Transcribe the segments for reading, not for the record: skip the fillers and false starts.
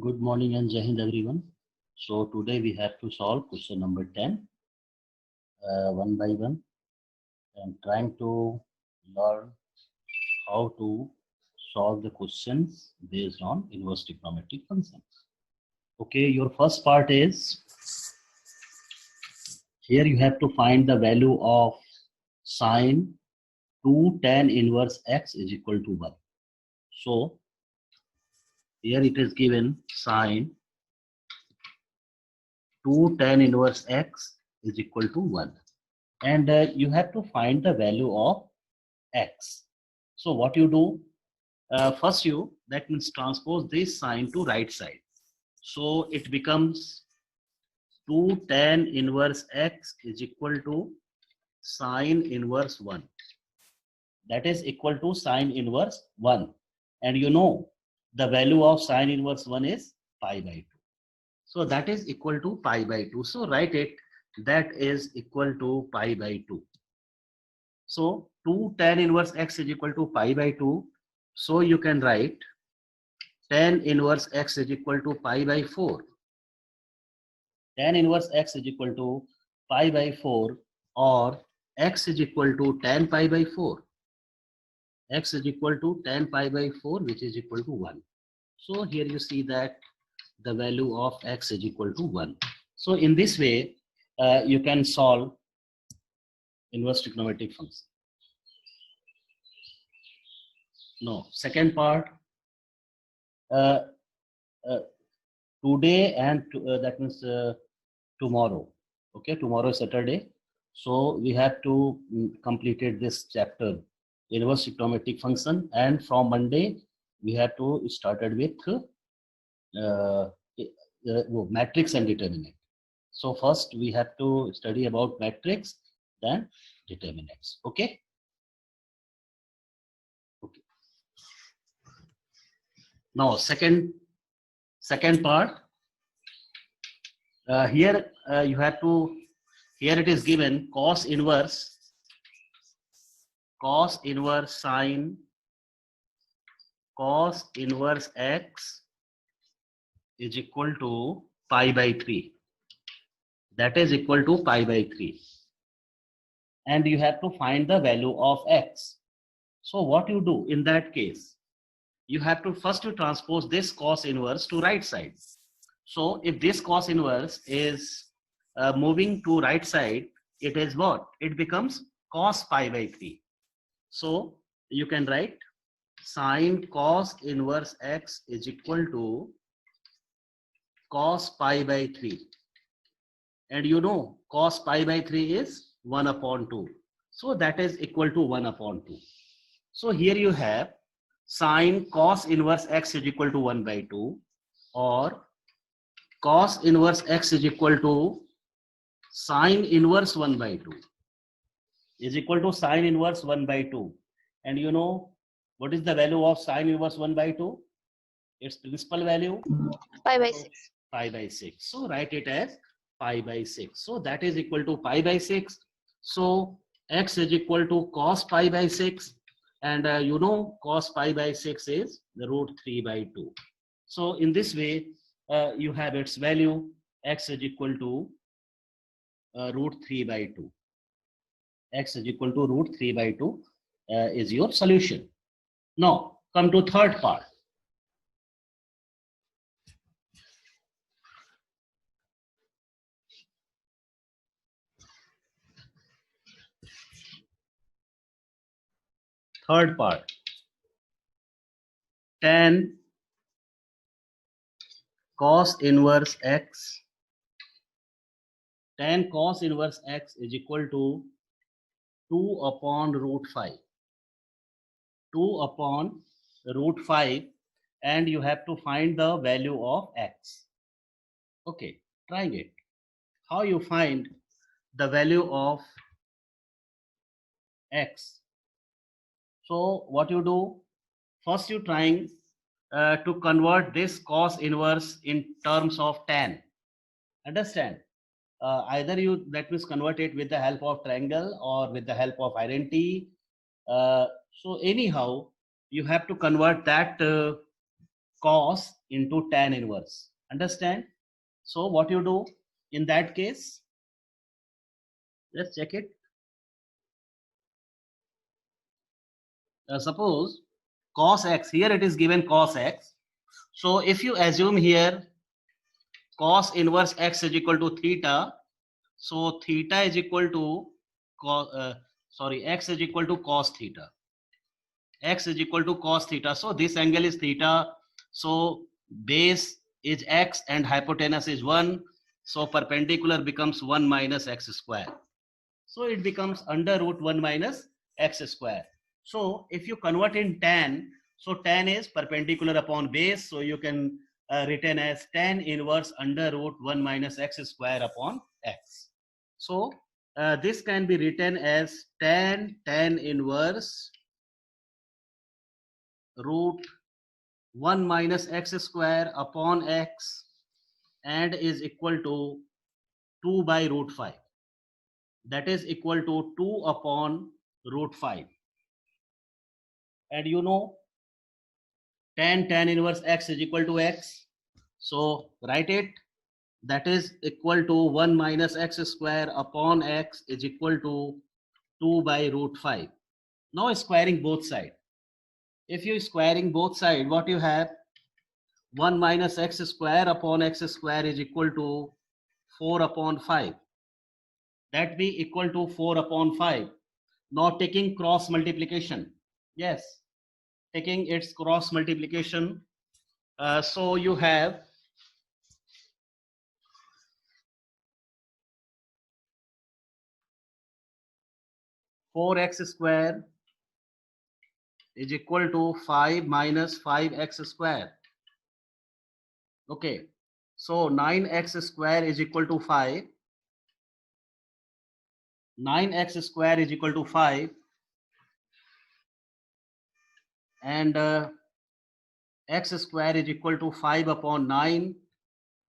Good morning and Jai Hind everyone. So today we have to solve question number 10 one by one and trying to learn how to solve the questions based on inverse trigonometric functions. Okay, your first part is here you have to find the value of sine 2 tan inverse x is equal to 1. So here it is given sine 2 tan inverse x is equal to 1. And you have to find the value of x. So what you do, first that means transpose this sign to right side. So it becomes 2 tan inverse x is equal to sine inverse 1. That is equal to sine inverse 1. And you know the value of sine inverse 1 is pi by 2. So that is equal to pi by 2. So write it, that is equal to pi by 2. So 2 tan inverse x is equal to pi by 2. So you can write tan inverse x is equal to pi by 4. Tan inverse x is equal to pi by 4, or x is equal to tan pi by 4. X is equal to tan pi by 4, which is equal to 1. So here you see that the value of x is equal to 1. So in this way, you can solve inverse trigonometric function. No, second part, today and that means tomorrow. Okay, tomorrow is Saturday. So we have to completed this chapter, inverse trigonometric function, and from Monday we have to started with matrix and determinant. So first we have to study about matrix, then determinants. Okay. Okay. Now second part. Here you have to. Here it is given cos inverse sine cos inverse x is equal to pi by 3. That is equal to pi by 3. And you have to find the value of x. So what you do in that case, you have to first transpose this cos inverse to right side. So if this cos inverse is moving to right side, it is what? It becomes cos pi by 3. So you can write sine cos inverse x is equal to cos pi by 3. And you know cos pi by 3 is 1 upon 2. So that is equal to 1 upon 2. So here you have sine cos inverse x is equal to 1 by 2, or cos inverse x is equal to sine inverse 1 by 2 is equal to sine inverse 1 by 2. And you know what is the value of sine inverse 1 by 2? Its principal value? Pi by 6. Pi by 6. So write it as pi by 6. So that is equal to pi by 6. So x is equal to cos pi by 6. And you know cos pi by 6 is the root 3 by 2. So in this way, you have its value, x is equal to root 3 by 2. X is equal to root 3 by 2 is your solution. Now come to third part. Third part, tan cos inverse x. Tan cos inverse x is equal to 2 upon root 5. 2 upon root 5, and you have to find the value of x. Okay, trying it. How you find the value of x? So what you do, first you trying to convert this cos inverse in terms of tan. Understand? Either you, that means, convert it with the help of triangle or with the help of identity. So anyhow, you have to convert that cos into tan inverse. Understand? So what you do in that case, let's check it. Suppose cos x, here it is given cos x. So if you assume here cos inverse x is equal to theta, so theta is equal to x is equal to cos theta. X is equal to cos theta. So this angle is theta. So base is x and hypotenuse is 1. So perpendicular becomes 1 minus x square. So it becomes under root 1 minus x square. So if you convert in tan, so tan is perpendicular upon base. So you can written as tan inverse under root 1 minus x square upon x. So this can be written as tan inverse root 1 minus x square upon x and is equal to 2 by root 5. That is equal to 2 upon root 5. And you know tan inverse x is equal to x. So write it. That is equal to 1 minus x square upon x is equal to 2 by root 5. Now squaring both sides. If you squaring both sides, what you have? 1 minus x square upon x square is equal to 4 upon 5. That be equal to 4 upon 5. Now taking cross multiplication. Yes, taking its cross multiplication. So you have 4x square is equal to 5 minus 5x square. Okay, so 9x square is equal to 5. 9x square is equal to 5. And x square is equal to 5 upon 9.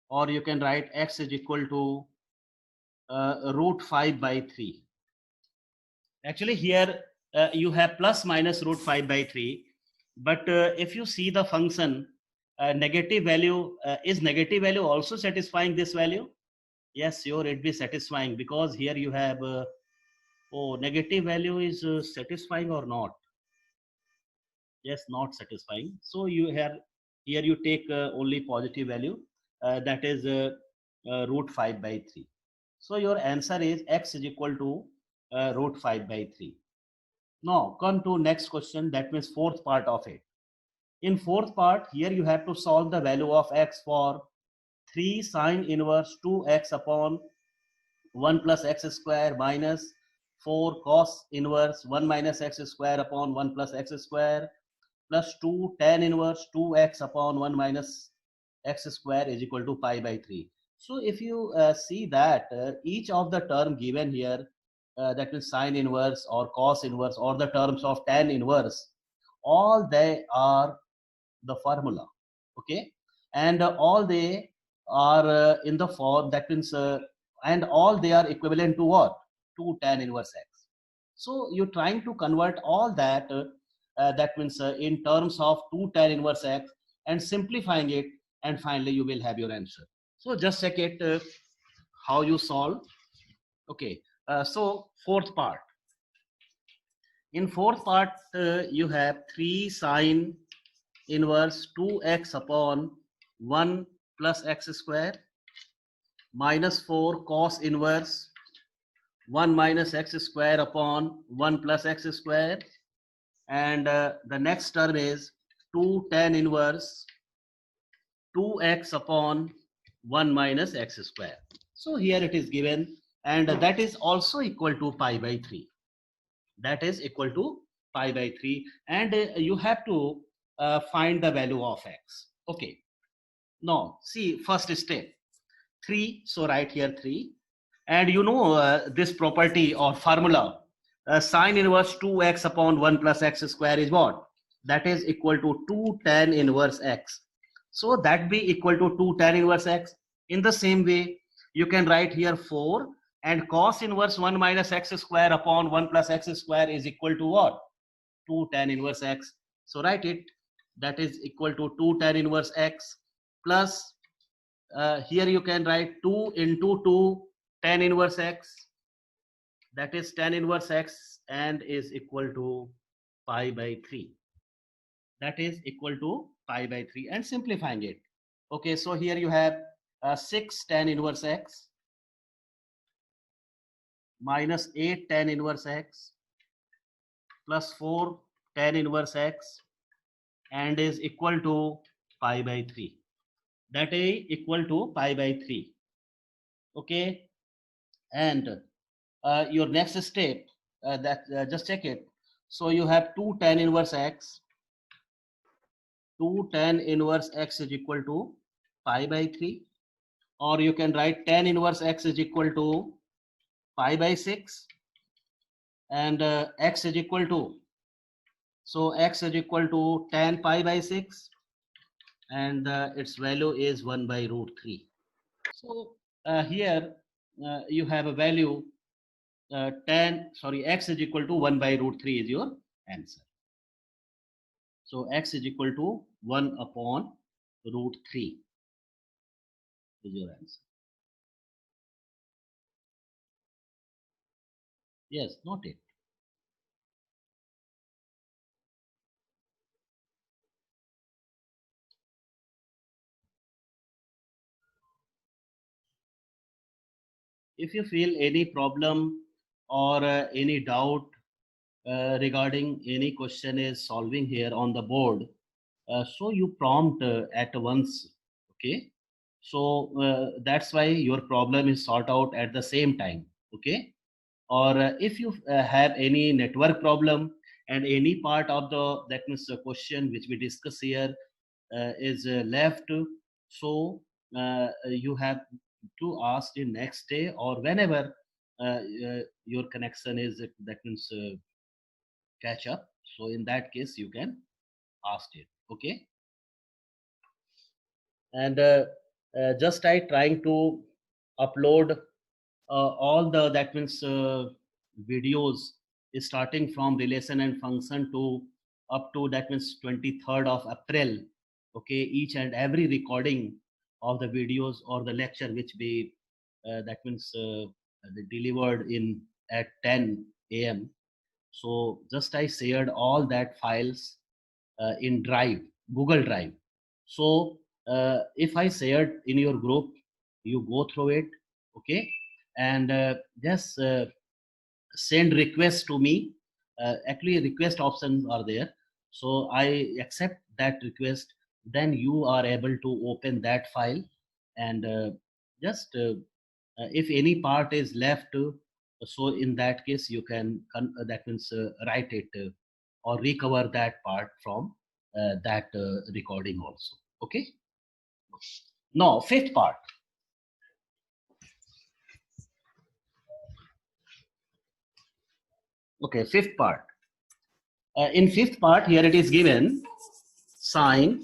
Or you can write x is equal to root 5 by 3. Actually here you have plus minus root 5 by 3. But if you see the function, negative value, is negative value also satisfying this value? Yes, sure, it be satisfying, because here you have, negative value is satisfying or not? Yes, not satisfying. So you have, here you take only positive value, that is root 5 by 3. So your answer is x is equal to root 5 by 3. Now come to next question, that means fourth part of it. In fourth part, here you have to solve the value of x for 3 sine inverse 2x upon 1 plus x square minus 4 cos inverse 1 minus x square upon 1 plus x square plus 2 tan inverse 2x upon 1 minus x square is equal to pi by 3. So if you see that each of the term given here, that is sine inverse or cos inverse or the terms of tan inverse, all they are the formula. Okay, and all they are in the form, that means and all they are equivalent to what? To tan inverse x. So you're trying to convert all that, that means in terms of 2 tan inverse x, and simplifying it, and finally you will have your answer. So just check it how you solve. Okay, so fourth part. In fourth part, you have 3 sine inverse 2x upon 1 plus x square minus 4 cos inverse 1 minus x square upon 1 plus x square, and the next term is 2 tan inverse 2x upon 1 minus x square. So here it is given, and that is also equal to pi by 3. That is equal to pi by 3, and you have to find the value of x. Okay, now see first step 3. So write here 3, and you know this property or formula, sine inverse 2x upon 1 plus x square is what? That is equal to 2 tan inverse x. So that be equal to 2 tan inverse x. In the same way, you can write here 4, and cos inverse 1 minus x square upon 1 plus x square is equal to what? 2 tan inverse x. So write it. That is equal to 2 tan inverse x. plus here you can write 2 into 2 tan inverse x, that is tan inverse x, and is equal to pi by 3, that is equal to pi by 3, and simplifying it. Okay, so here you have 6 tan inverse x minus 8 tan inverse x plus 4 tan inverse x, and is equal to pi by 3, that is equal to pi by 3. Okay, and your next step, just check it. So you have 2 tan inverse x, 2 tan inverse x is equal to pi by 3, or you can write tan inverse x is equal to pi by 6, and x is equal to, so x is equal to tan pi by 6, and its value is 1 by root 3. So here you have a value x is equal to 1 by root 3 is your answer. So x is equal to 1 upon root 3 is your answer. Yes, note it. If you feel any problem or any doubt regarding any question is solving here on the board, so you prompt at once. Okay, so that's why your problem is sorted out at the same time. Okay, or if you have any network problem and any part of the, that means the question which we discuss here is left, so you have to ask the next day or whenever your connection is, that means catch up. So in that case you can ask it. Okay, and just I trying to upload all the, that means videos starting from relation and function to up to, that means 23rd of April. Okay, each and every recording of the videos or the lecture which be that means delivered in at 10 a.m. So just I shared all that files in Drive, Google Drive. So if I shared in your group, you go through it. Okay, and just send request to me. Actually request options are there, so I accept that request, then you are able to open that file, and just if any part is left, so in that case you can that means write it or recover that part from that recording also. Okay, now fifth part. Okay, fifth part. In fifth part, here it is given sine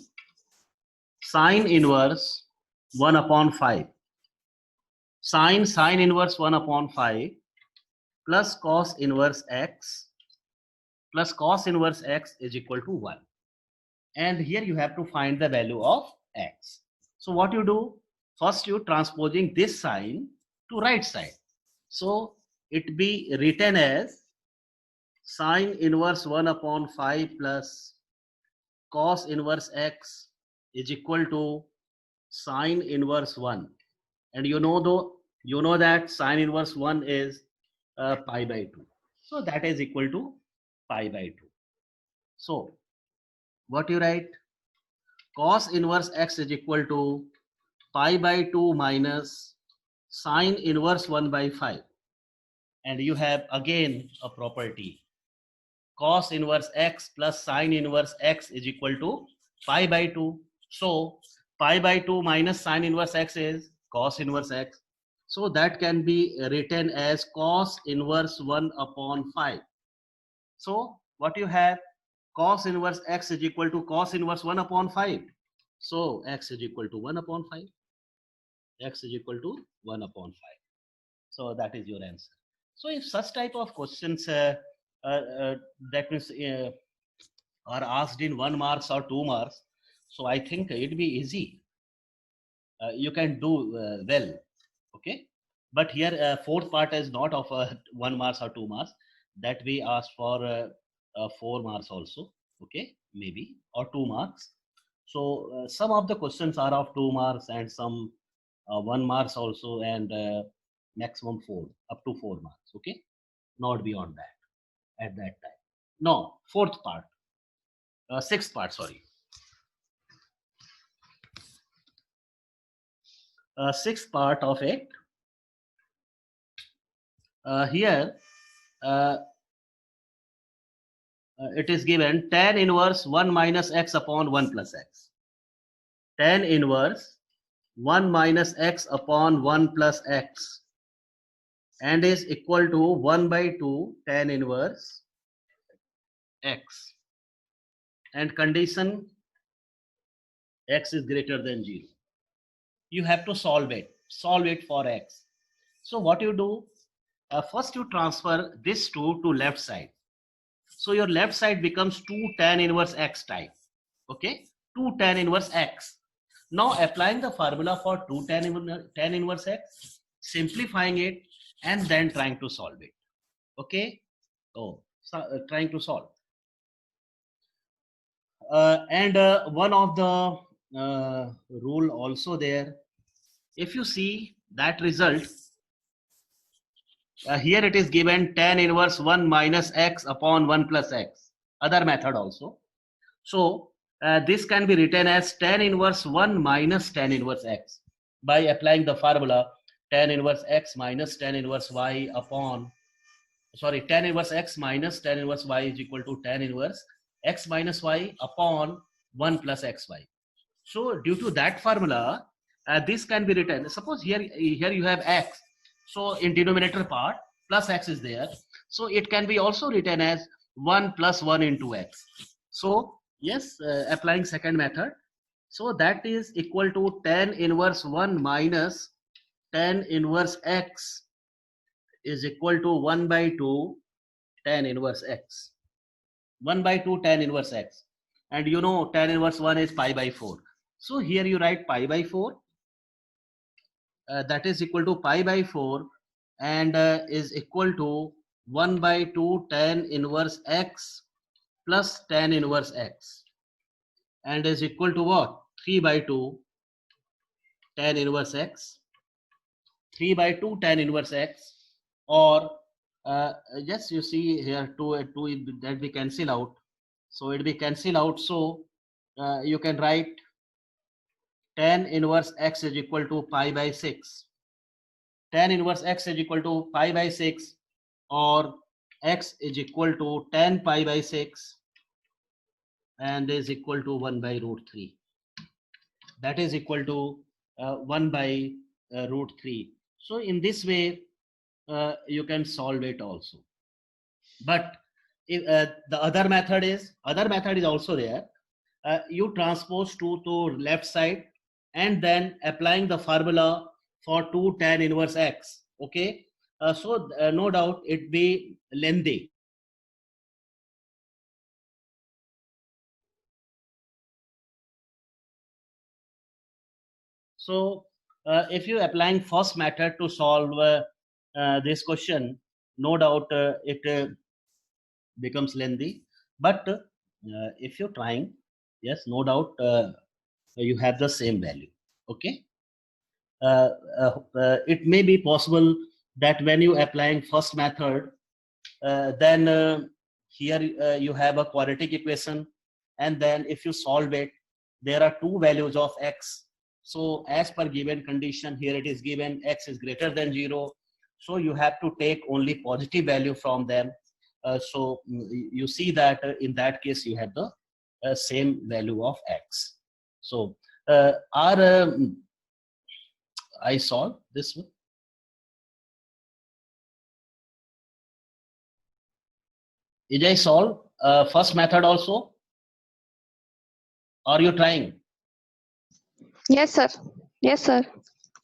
inverse 1 upon 5. Sine inverse 1 upon 5 plus cos inverse x is equal to 1. And here you have to find the value of x. So what you do? First you transposing this sign to right side. So it be written as sine inverse 1 upon 5 plus cos inverse x is equal to sine inverse 1, and you know that sine inverse 1 is pi by 2, so that is equal to pi by 2. So what you write? Cos inverse x is equal to pi by 2 minus sine inverse 1 by 5, and you have again a property, cos inverse x plus sine inverse x is equal to pi by 2. So pi by 2 minus sine inverse x is cos inverse x. So that can be written as cos inverse 1 upon 5. So what you have? Cos inverse x is equal to cos inverse 1 upon 5. So x is equal to 1 upon 5. X is equal to 1 upon 5. So that is your answer. So if such type of questions that means are asked in 1 marks or 2 marks, so I think it'd be easy. you can do well. Okay, but here fourth part is not of 1 marks or 2 marks, that we asked for 4 marks also. Okay, maybe, or 2 marks. So some of the questions are of 2 marks and some 1 marks also, and maximum 4, up to 4 marks. Okay, not beyond that at that time. No, fourth part, sixth part, sorry. Sixth part of it. Here it is given tan inverse 1 minus x upon 1 plus x. Tan inverse 1 minus x upon 1 plus x, and is equal to 1 by 2 tan inverse x, and condition x is greater than 0. You have to solve it for x. So what you do, first you transfer this 2 to left side. So your left side becomes 2 tan inverse x type. Okay, 2 tan inverse x. Now applying the formula for 2 tan inverse x, simplifying it, and then trying to solve it. Okay, so trying to solve. And one of the rule also there, if you see that result, here it is given tan inverse 1 minus x upon 1 plus x, other method also. So this can be written as tan inverse 1 minus tan inverse x by applying the formula tan inverse x minus tan inverse y upon, sorry, tan inverse x minus tan inverse y is equal to tan inverse x minus y upon 1 plus xy. So due to that formula, this can be written, suppose here you have x, so in denominator part plus x is there, so it can be also written as 1 plus 1 into x. So yes, applying second method, so that is equal to tan inverse 1 minus tan inverse x is equal to 1 by 2 tan inverse x. 1 by 2 tan inverse x, and you know tan inverse 1 is pi by 4. So here you write pi by 4, that is equal to pi by 4, and is equal to 1 by 2 tan inverse x plus tan inverse x, and is equal to what? 3 by 2 tan inverse x, 3 by 2 tan inverse x, or yes, you see here 2 that we cancel out, so it will be cancel out. So you can write tan inverse x is equal to pi by 6. Tan inverse x is equal to pi by 6, or x is equal to tan pi by 6, and is equal to 1 by root 3. That is equal to 1 by root 3. So in this way, you can solve it also. But if, the other method is also there. You transpose 2 to left side, and then applying the formula for 2 tan inverse x. Okay, so no doubt it be lengthy. So if you applying first method to solve this question, no doubt it becomes lengthy. But if you're trying, yes, no doubt you have the same value. Okay, it may be possible that when you applying first method, then here you have a quadratic equation, and then if you solve it, there are two values of x. So as per given condition, here it is given x is greater than 0, so you have to take only positive value from them. So you see that in that case you have the same value of x. So I solve this one. Did I solve first method also? Are you trying? Yes, sir. Yes, sir.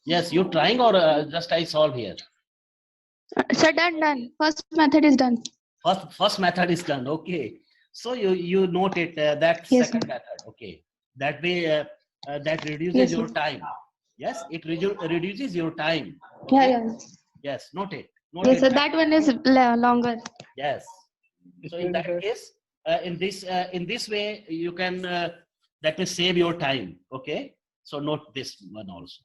Yes, you trying, or just I solve here? Sir, done. First method is done. First method is done. Okay. So you note it that Yes, second sir. method. Okay. That way that reduces Yes, your sir. time. Yes, it reduces your time. Yeah, Okay. yeah. Yes, note it. Note Yes, it sir. down. That one is longer. Yes. So in Excuse me, that sir. case, in this way, you can that will save your time. Okay. So note this one also.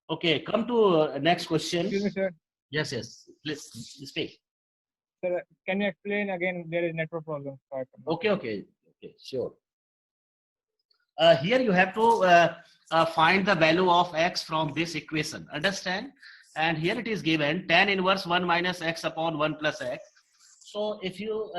Okay. Come to next question. Excuse me, sir. Yes. Yes. Please speak. Sir, can you explain again? There is network problem. So I cannot- Okay. Okay. Okay. Sure. Here you have to find the value of x from this equation. Understand? And here it is given tan inverse 1 minus x upon 1 plus x. So if you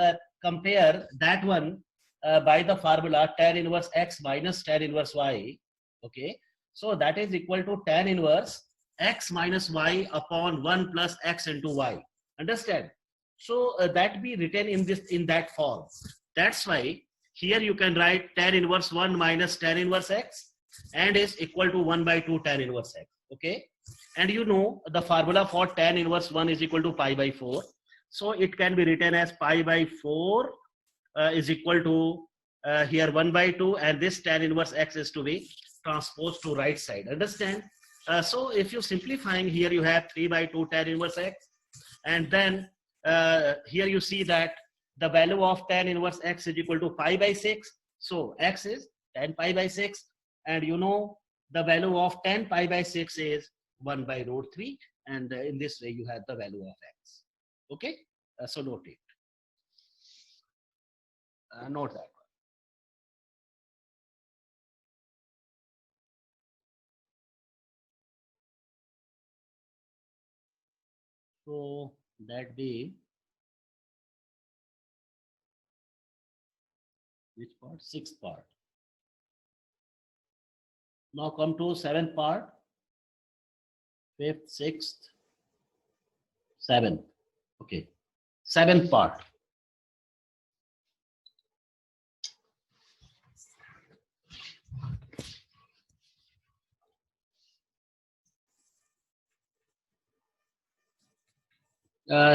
compare that one by the formula tan inverse x minus tan inverse y, okay, so that is equal to tan inverse x minus y upon 1 plus x into y. Understand? So that be written in that form. That's why here you can write tan inverse 1 minus tan inverse x and is equal to 1 by 2 tan inverse x. Okay, and you know the formula for tan inverse 1 is equal to pi by 4. So it can be written as pi by 4 is equal to here 1 by 2, and this tan inverse x is to be transposed to right side. Understand? So if you simplifying here, you have 3 by 2 tan inverse x, and then here you see that the value of tan inverse x is equal to pi by 6. So x is tan pi by 6, and you know the value of tan pi by 6 is 1 by root 3, and in this way you have the value of x. Okay, so note it. Note that one. So that be which part? Sixth part. Now come to seventh part. Fifth, sixth, seventh. Okay, seventh part.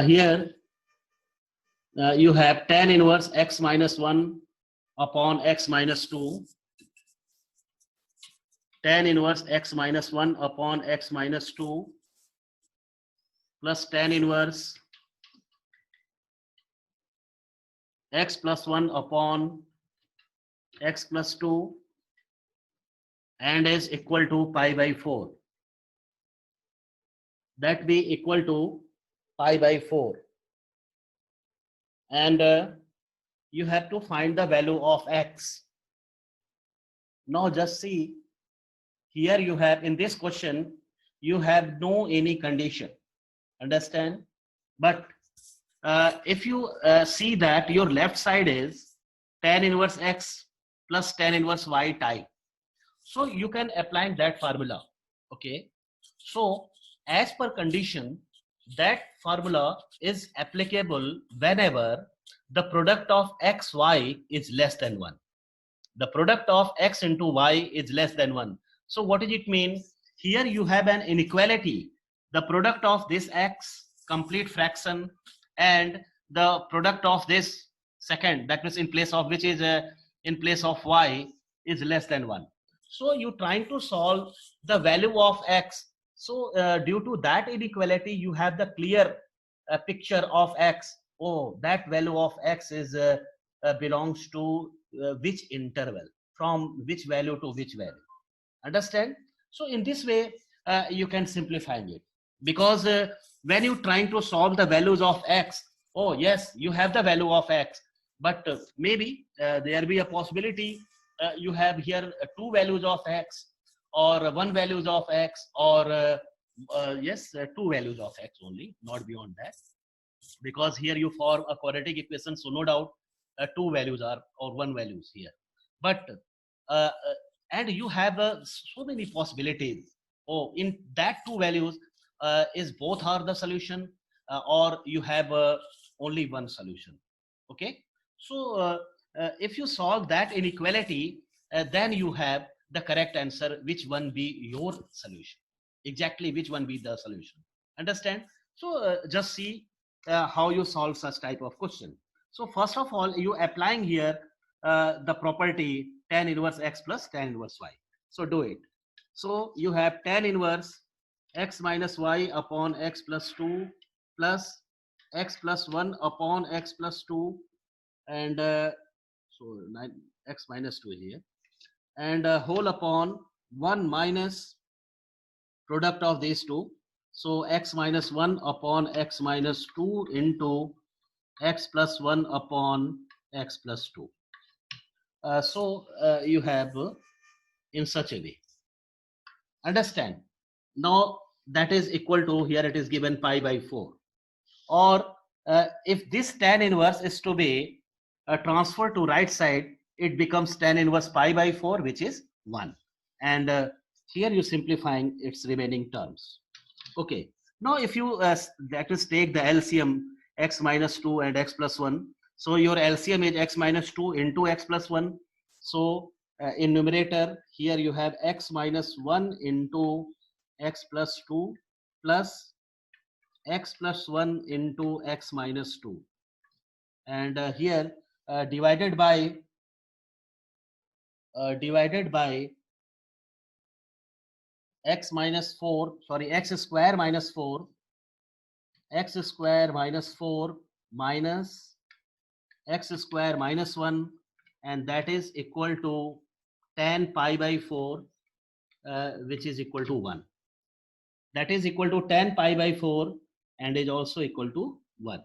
Here you have tan inverse x minus 1 upon x minus 2, tan inverse x minus 1 upon x minus 2 plus tan inverse x plus 1 upon x plus 2 and is equal to pi by 4. That be equal to pi by 4. And you have to find the value of x. Now just see, here you have in this question, you have no any condition. Understand? But if you see that your left side is tan inverse x plus tan inverse y type. So you can apply that formula. Okay. So as per condition, that formula is applicable whenever the product of x, y is less than 1. The product of x into y is less than 1. So what does it mean? Here you have an inequality. The product of this x complete fraction and the product of this second, that means in place of which is in place of y, is less than 1. So you trying to solve the value of x. So due to that inequality, you have the clear picture of x. Oh, that value of x is belongs to which interval, from which value to which value. Understand? So in this way, you can simplify it, because when you trying to solve the values of x, oh yes, you have the value of x, but maybe there be a possibility you have here two values of x, or one values of x, or yes, two values of x only, not beyond that, because here you form a quadratic equation, so no doubt two values are or one values here. But uh, and you have so many possibilities. Oh, in that two values is both are the solution, or you have only one solution. Okay, so if you solve that inequality, then you have the correct answer, which one be your solution, exactly which one be the solution. Understand? So just see how you solve such type of question. So first of all, you applying here the property tan inverse x plus tan inverse y. So do it. So you have tan inverse x minus y upon x plus 2 plus x plus 1 upon x plus 2 and so 9 x minus 2 here and whole upon 1 minus product of these two. So x minus 1 upon x minus 2 into x plus 1 upon x plus 2. You have in such a way. Understand? Now that is equal to, here it is given pi by 4. Or if this tan inverse is to be transferred to right side, it becomes tan inverse pi by 4, which is 1. And here you simplifying its remaining terms. Okay. Now if you that is take the LCM x minus 2 and x plus 1. So your LCM is x minus 2 into x plus 1. So in numerator here you have x minus 1 into x plus 2 plus x plus 1 into x minus 2. And here divided by x minus 4, sorry, x square minus 4, x square minus 4 minus x square minus 1, and that is equal to tan pi by 4, which is equal to 1. That is equal to tan pi by 4 and is also equal to 1.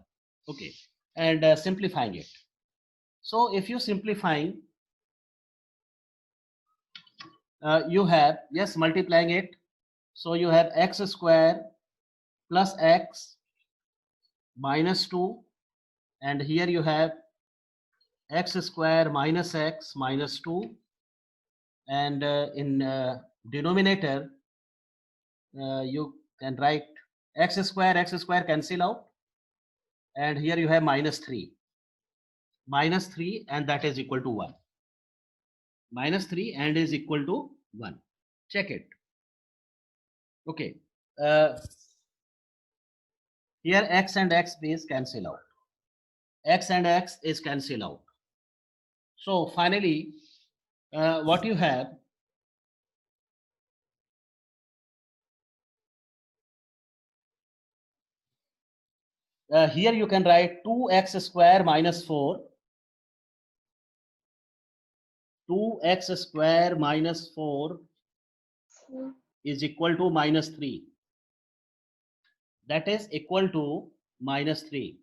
Okay, and simplifying it. So if you simplifying, you have, yes, multiplying it. So you have x square plus x minus 2, and here you have x square minus x minus 2, and in denominator you can write x square cancel out, and here you have minus 3, and that is equal to 1. Minus 3 and is equal to 1. Check it. Okay. Here x and x base cancel out. X and x is cancel out. So finally, what you have, here you can write 2x square minus 4. 2x square minus 4 is equal to minus 3. That is equal to minus 3.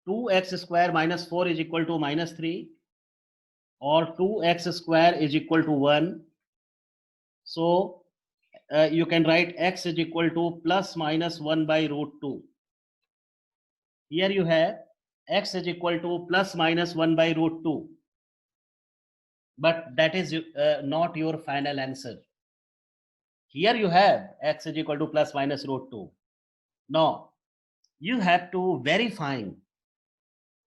Two x square minus 4 is equal to minus 3, or 2x square is equal to 1. So you can write x is equal to plus minus 1 by root 2. Here you have x is equal to plus minus 1 by root 2. But that is not your final answer. Here you have x is equal to plus minus root 2. Now you have to verify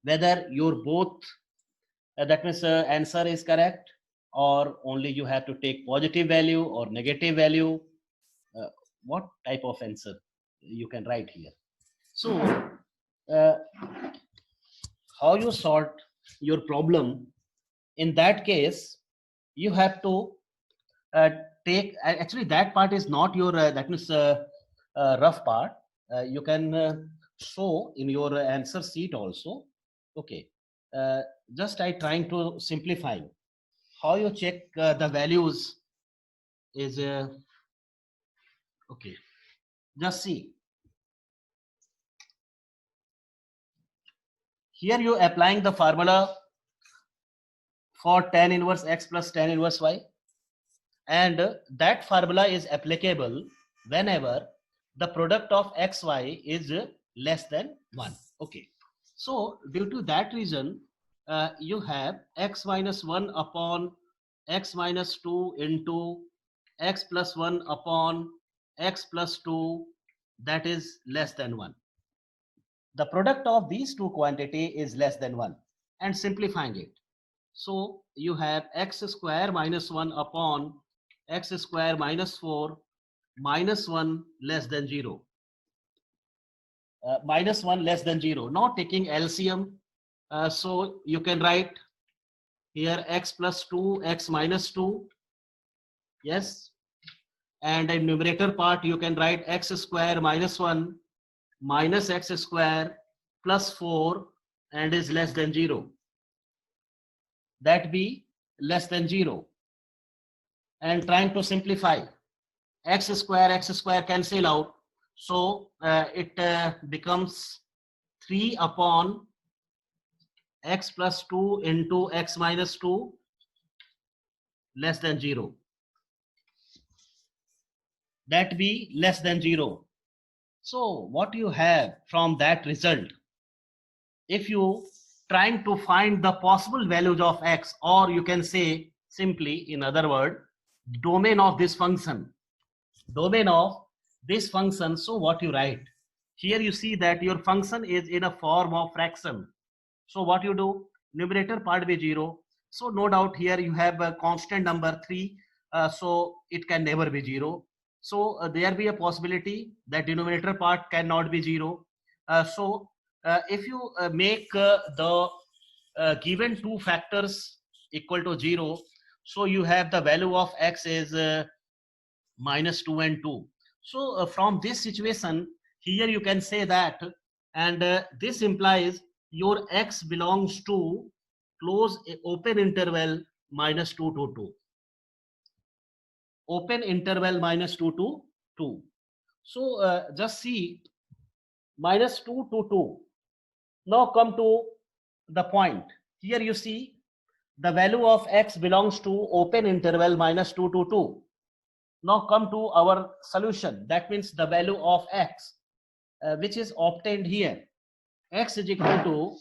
whether your both that means answer is correct, or only you have to take positive value or negative value. What type of answer you can write here. So how you sort your problem, in that case you have to take, actually that part is not your that means rough part. You can show in your answer sheet also. Okay, just I trying to simplify how you check the values is okay. Just see, here you applying the formula for tan inverse x plus tan inverse y, and that formula is applicable whenever the product of xy is less than 1. Okay, so due to that reason you have x minus 1 upon x minus 2 into x plus 1 upon x plus 2, that is less than 1. The product of these two quantity is less than 1, and simplifying it. So you have x square minus 1 upon x square minus 4 minus 1 less than 0. minus 1 less than 0. Now taking LCM, so you can write here x plus 2, x minus 2, yes, and in numerator part you can write x square minus 1 minus x square plus 4 and is less than 0. That be less than 0. And trying to simplify, x square cancel out, so it becomes 3 upon x plus 2 into x minus 2 less than 0. That be less than 0. So what you have from that result, if you trying to find the possible values of x, or you can say simply in other word, domain of this function, so what you write here, you see that your function is in a form of fraction. So what you do, numerator part be 0, so no doubt here you have a constant number 3, so it can never be 0. So there be a possibility that denominator part cannot be 0. So if you make the given two factors equal to 0, so you have the value of x is minus 2 and 2. So from this situation, here you can say that, and this implies your x belongs to close open interval minus 2 to 2. Open interval minus 2 to 2. So just see minus 2 to 2. Now come to the point. Here you see the value of x belongs to open interval minus 2 to 2. Now come to our solution. That means the value of x, which is obtained here. X is equal to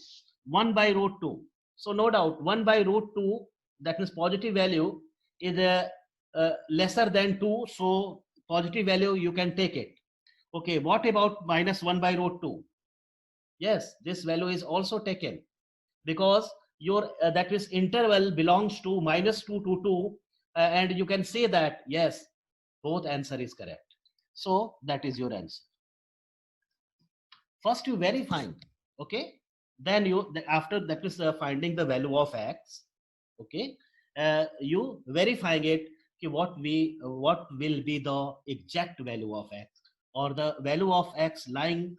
1 by root 2. So no doubt 1 by root 2, that means positive value, is lesser than 2. So positive value you can take it. Okay, what about minus 1 by root 2? Yes, this value is also taken, because your that is interval belongs to minus 2 to 2, and you can say that yes, both answer is correct. So that is your answer. First you verify, okay, then you after that is finding the value of x, okay, you verifying it, okay, what will be the exact value of x, or the value of x lying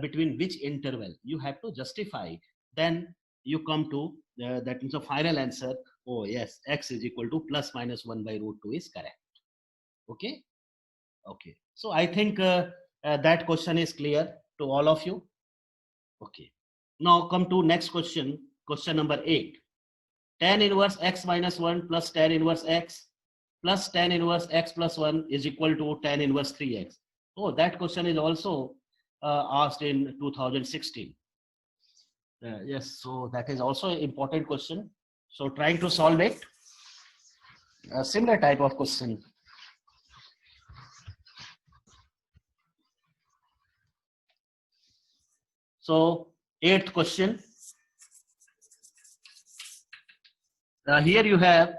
between which interval, you have to justify. Then you come to that means a final answer. Oh yes, x is equal to plus minus 1 by root 2 is correct. Okay. Okay, so I think that question is clear to all of you. Okay, now come to next question, question number 8. Tan inverse x minus 1 plus tan inverse x plus tan inverse x plus 1 is equal to tan inverse 3x. Oh, that question is also asked in 2016. Yes, so that is also an important question. So trying to solve it, a similar type of question. So 8th question. Here you have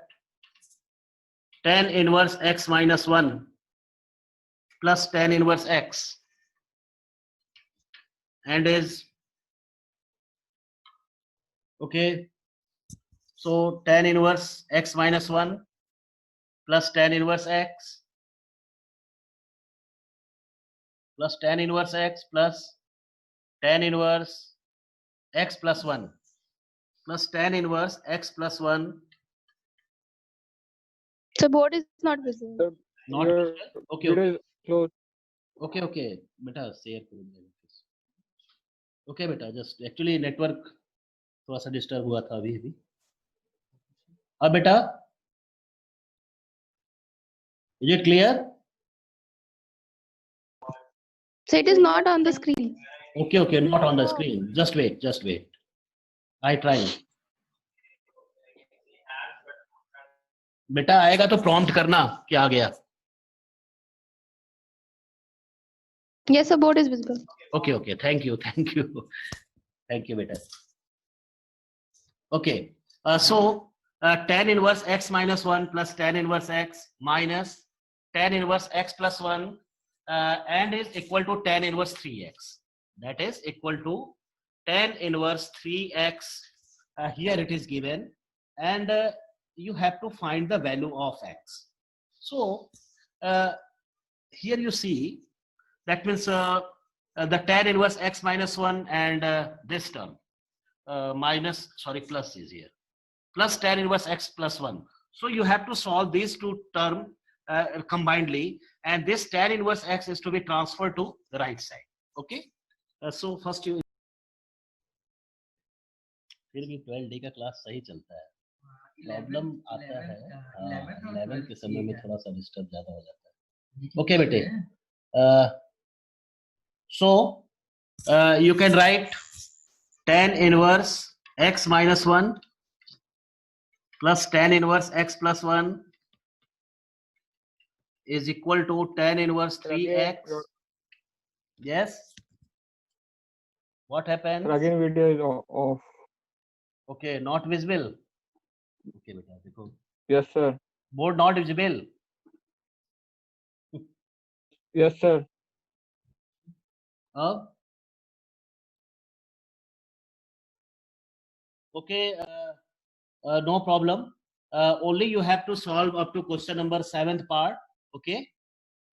tan inverse x minus 1 plus tan inverse x, and is okay. So tan inverse x minus 1 plus tan inverse x plus tan inverse x plus tan inverse x plus 1 plus tan inverse x plus 1. The board is not visible. Not Your visible? Okay, video okay. is closed. Okay, okay. बेटा share करूँगा. Okay बेटा, just actually network थोड़ा सा disturb हुआ था अभी. अब बेटा, is it clear? So it is not on the screen. Okay, okay, not on the screen. Just wait, just wait. I try. बेटा आएगा तो prompt करना क्या आ गया. Yes, the board is visible. Okay, okay. Thank you, thank you, thank you, beta. Okay. So tan inverse x minus 1 plus tan inverse x minus tan inverse x plus 1 and is equal to tan inverse 3x. that is equal to tan inverse 3x. Here it is given, and you have to find the value of x. So here you see, that means the tan inverse x minus 1 and this term plus is here, plus tan inverse x plus 1. So you have to solve these two terms combinedly, and this tan inverse x is to be transferred to the right side. Okay, so first you, फिर भी 12D का class सही चलता है, problem आता है 11 के समय में थोड़ा सा डिस्टर्ब ज्यादा हो जाता है. ओके बेटे, so you can write tan inverse x minus 1 plus tan inverse x plus 1 is equal to tan inverse 3x. Yes, what happened? Again, video is off. Okay, not visible. Okay beta, देखो, Yes, sir. board not visible. Yes, sir. Okay, no problem. Only you have to solve up to question number 7th part. Okay,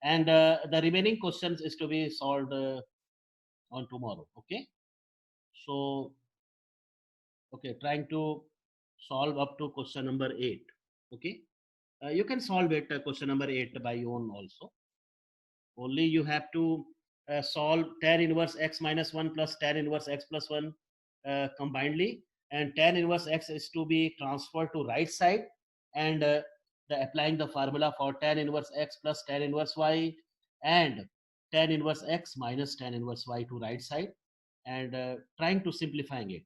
and the remaining questions is to be solved on tomorrow. Okay, so okay, trying to solve up to question number 8. Okay, you can solve it question number 8 by your own also. Only you have to solve tan inverse x minus 1 plus tan inverse x plus 1 combinedly, and tan inverse x is to be transferred to right side, and applying the formula for tan inverse x plus tan inverse y, and tan inverse x minus tan inverse y to right side, and trying to simplifying it.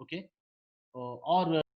Okay, or